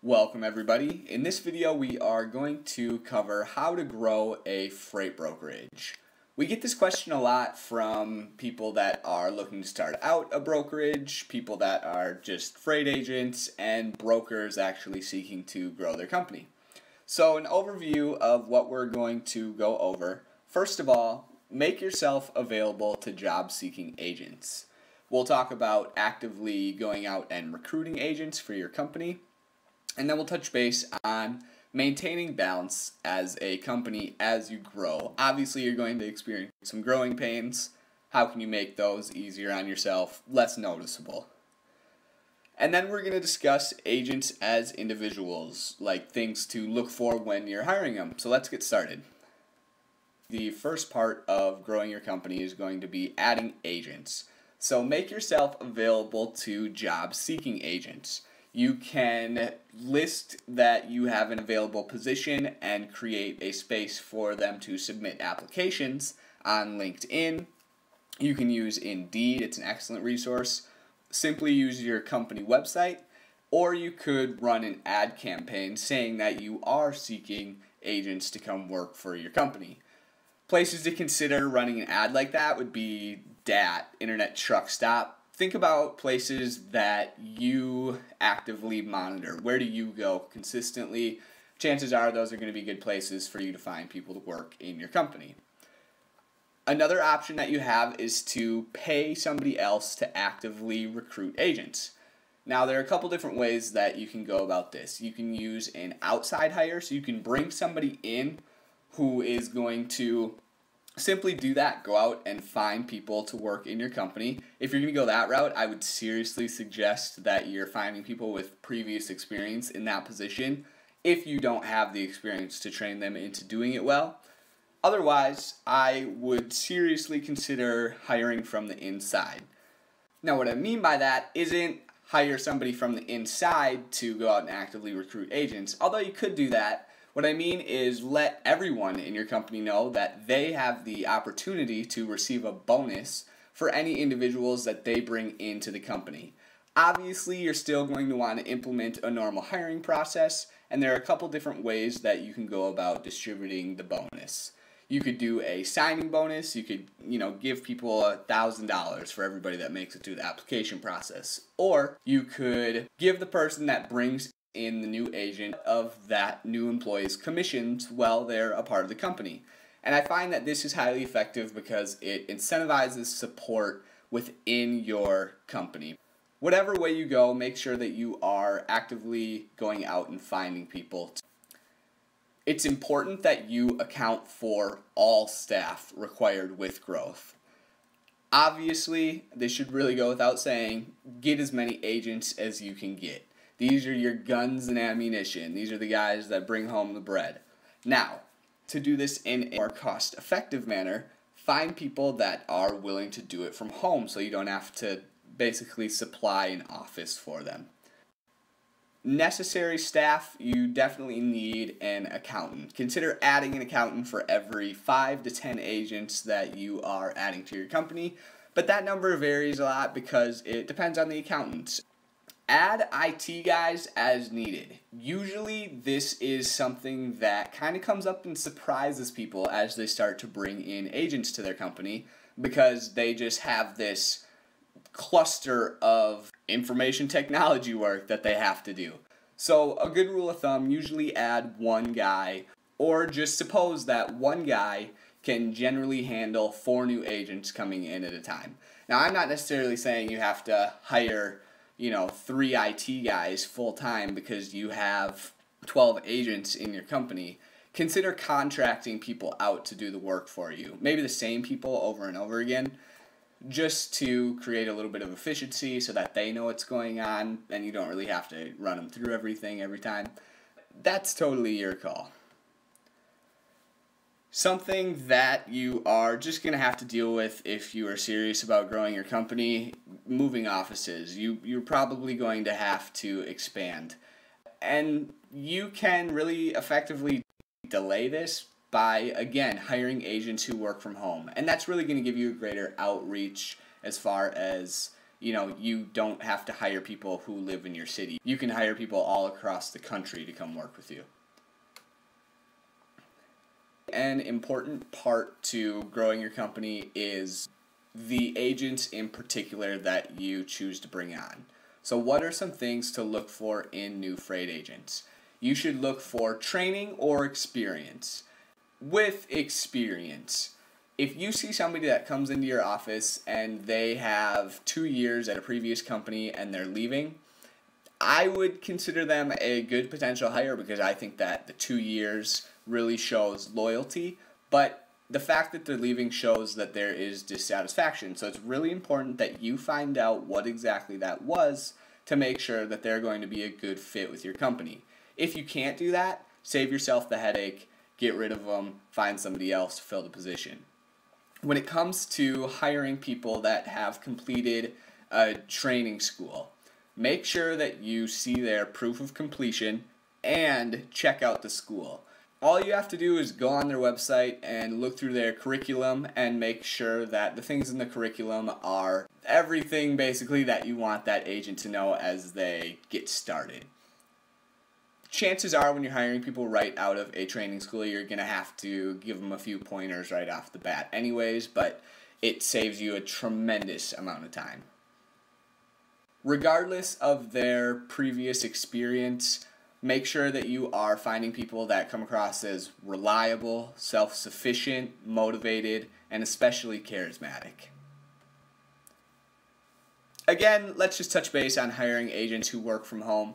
Welcome everybody. In this video we are going to cover how to grow a freight brokerage. We get this question a lot from people that are looking to start out a brokerage, people that are just freight agents, and brokers actually seeking to grow their company. So an overview of what we're going to go over. First of all, make yourself available to job-seeking agents. We'll talk about actively going out and recruiting agents for your company. And then we'll touch base on maintaining balance as a company as you grow. Obviously, you're going to experience some growing pains. How can you make those easier on yourself, less noticeable? And then we're going to discuss agents as individuals, like things to look for when you're hiring them. So let's get started. The first part of growing your company is going to be adding agents. So make yourself available to job-seeking agents. You can list that you have an available position and create a space for them to submit applications on LinkedIn. You can use Indeed, it's an excellent resource. Simply use your company website, or you could run an ad campaign saying that you are seeking agents to come work for your company. Places to consider running an ad like that would be DAT, Internet Truck Stop. Think about places that you actively monitor. Where do you go consistently? Chances are those are going to be good places for you to find people to work in your company. Another option that you have is to pay somebody else to actively recruit agents. Now, there are a couple different ways that you can go about this. You can use an outside hire, so you can bring somebody in who is going to simply do that. Go out and find people to work in your company. If you're going to go that route, I would seriously suggest that you're finding people with previous experience in that position if you don't have the experience to train them into doing it well. Otherwise, I would seriously consider hiring from the inside. Now, what I mean by that isn't hire somebody from the inside to go out and actively recruit agents, although you could do that. What I mean is let everyone in your company know that they have the opportunity to receive a bonus for any individuals that they bring into the company. Obviously, you're still going to want to implement a normal hiring process, and there are a couple different ways that you can go about distributing the bonus. You could do a signing bonus. You could, give people $1,000 for everybody that makes it through the application process. Or you could give the person that brings in the new agent of that new employee's commissions while they're a part of the company. And I find that this is highly effective because it incentivizes support within your company. Whatever way you go, make sure that you are actively going out and finding people. It's important that you account for all staff required with growth. Obviously, this should really go without saying, get as many agents as you can get. These are your guns and ammunition. These are the guys that bring home the bread. Now, to do this in a more cost-effective manner, find people that are willing to do it from home so you don't have to basically supply an office for them. Necessary staff, you definitely need an accountant. Consider adding an accountant for every 5 to 10 agents that you are adding to your company, but that number varies a lot because it depends on the accountant. Add IT guys as needed. Usually this is something that kind of comes up and surprises people as they start to bring in agents to their company because they just have this cluster of information technology work that they have to do. So a good rule of thumb, usually add one guy, or just suppose that one guy can generally handle 4 new agents coming in at a time. Now, I'm not necessarily saying you have to hire 3 IT guys full-time because you have 12 agents in your company. Consider contracting people out to do the work for you. Maybe the same people over and over again, just to create a little bit of efficiency so that they know what's going on and you don't really have to run them through everything every time. That's totally your call. Something that you are just going to have to deal with if you are serious about growing your company, moving offices. You're probably going to have to expand. And you can really effectively delay this by, again, hiring agents who work from home. And that's really going to give you a greater outreach as far as you don't have to hire people who live in your city. You can hire people all across the country to come work with you. An important part to growing your company is the agents in particular that you choose to bring on. So what are some things to look for in new freight agents? You should look for training or experience. With experience, if you see somebody that comes into your office and they have 2 years at a previous company and they're leaving, I would consider them a good potential hire because I think that the 2 years really shows loyalty, but the fact that they're leaving shows that there is dissatisfaction. So it's really important that you find out what exactly that was to make sure that they're going to be a good fit with your company. If you can't do that, save yourself the headache, get rid of them, find somebody else to fill the position. When it comes to hiring people that have completed a training school, make sure that you see their proof of completion and check out the school. All you have to do is go on their website and look through their curriculum and make sure that the things in the curriculum are everything basically that you want that agent to know as they get started. Chances are when you're hiring people right out of a training school, you're going to have to give them a few pointers right off the bat anyways, but it saves you a tremendous amount of time. Regardless of their previous experience, make sure that you are finding people that come across as reliable, self-sufficient, motivated, and especially charismatic. Again, let's just touch base on hiring agents who work from home.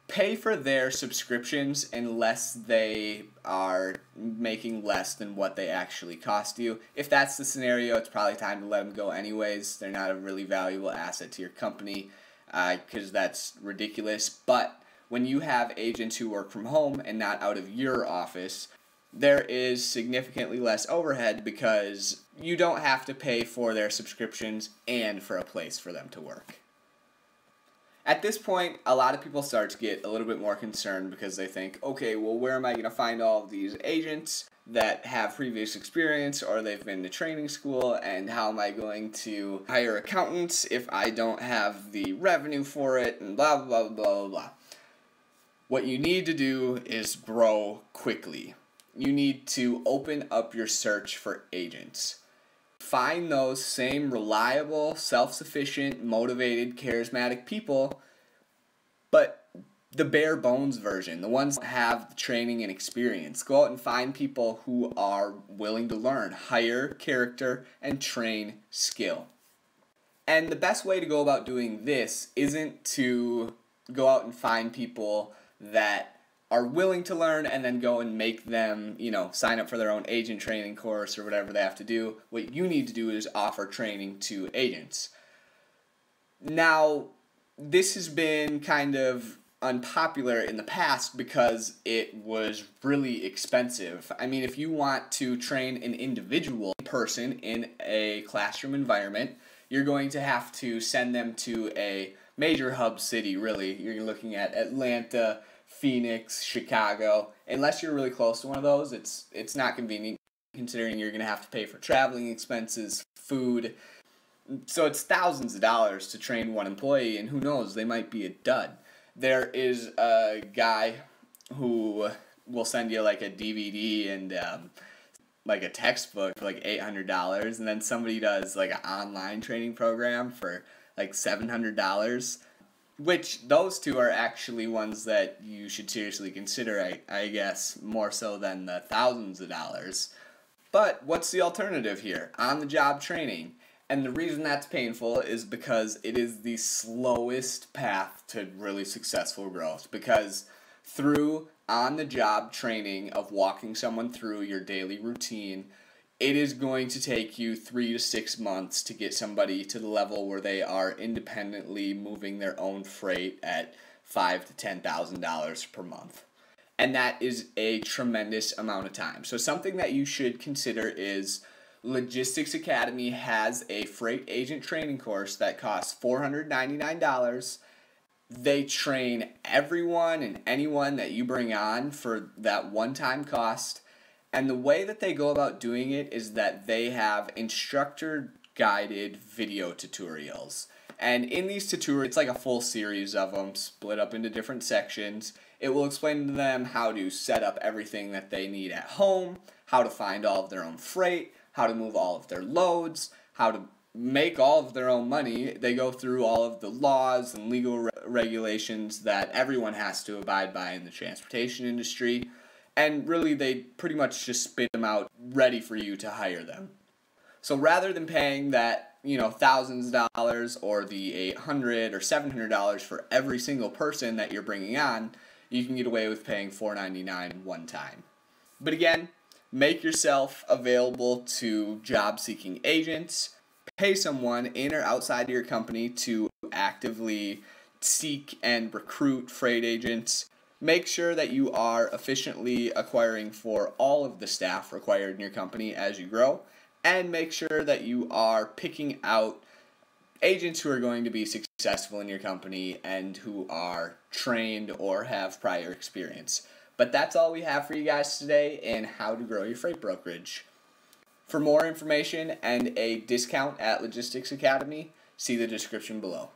Pay for their subscriptions unless they are making less than what they actually cost you. If that's the scenario, it's probably time to let them go anyways. They're not a really valuable asset to your company because that's ridiculous. But when you have agents who work from home and not out of your office, there is significantly less overhead because you don't have to pay for their subscriptions and for a place for them to work. At this point, a lot of people start to get a little bit more concerned because they think, okay, well, where am I going to find all of these agents that have previous experience or they've been to training school, and how am I going to hire accountants if I don't have the revenue for it, and blah, blah, blah, blah, blah. What you need to do is grow quickly. You need to open up your search for agents. Find those same reliable, self-sufficient, motivated, charismatic people, but the bare bones version, the ones that have the training and experience. Go out and find people who are willing to learn, hire character, and train skill. And the best way to go about doing this isn't to go out and find people that are willing to learn and then go and make them, sign up for their own agent training course or whatever they have to do. What you need to do is offer training to agents. Now, this has been kind of unpopular in the past because it was really expensive. I mean, if you want to train an individual person in a classroom environment, you're going to have to send them to a major hub city, really. You're looking at Atlanta, Phoenix, Chicago. Unless you're really close to one of those, it's not convenient, considering you're going to have to pay for traveling expenses, food. So it's thousands of dollars to train one employee, and who knows, they might be a dud. There is a guy who will send you like a DVD and like a textbook for like $800, and then somebody does like an online training program for like $700. Which those two are actually ones that you should seriously consider, I guess, more so than the thousands of dollars. But what's the alternative here? On-the-job training. And the reason that's painful is because it is the slowest path to really successful growth. Because through on-the-job training of walking someone through your daily routine, it is going to take you 3 to 6 months to get somebody to the level where they are independently moving their own freight at $5,000 to $10,000 per month. And that is a tremendous amount of time. So something that you should consider is Logistics Academy has a freight agent training course that costs $499. They train everyone and anyone that you bring on for that one-time cost. And the way that they go about doing it is that they have instructor guided video tutorials. And in these tutorials, it's like a full series of them split up into different sections. It will explain to them how to set up everything that they need at home, how to find all of their own freight, how to move all of their loads, how to make all of their own money. They go through all of the laws and legal regulations that everyone has to abide by in the transportation industry. And really, they pretty much just spit them out ready for you to hire them. So rather than paying that, thousands of dollars or the $800 or $700 for every single person that you're bringing on, you can get away with paying $499 one time. But again, make yourself available to job-seeking agents. Pay someone in or outside of your company to actively seek and recruit freight agents. Make sure that you are efficiently acquiring for all of the staff required in your company as you grow. And make sure that you are picking out agents who are going to be successful in your company and who are trained or have prior experience. But that's all we have for you guys today in how to grow your freight brokerage. For more information and a discount at Logistics Academy, see the description below.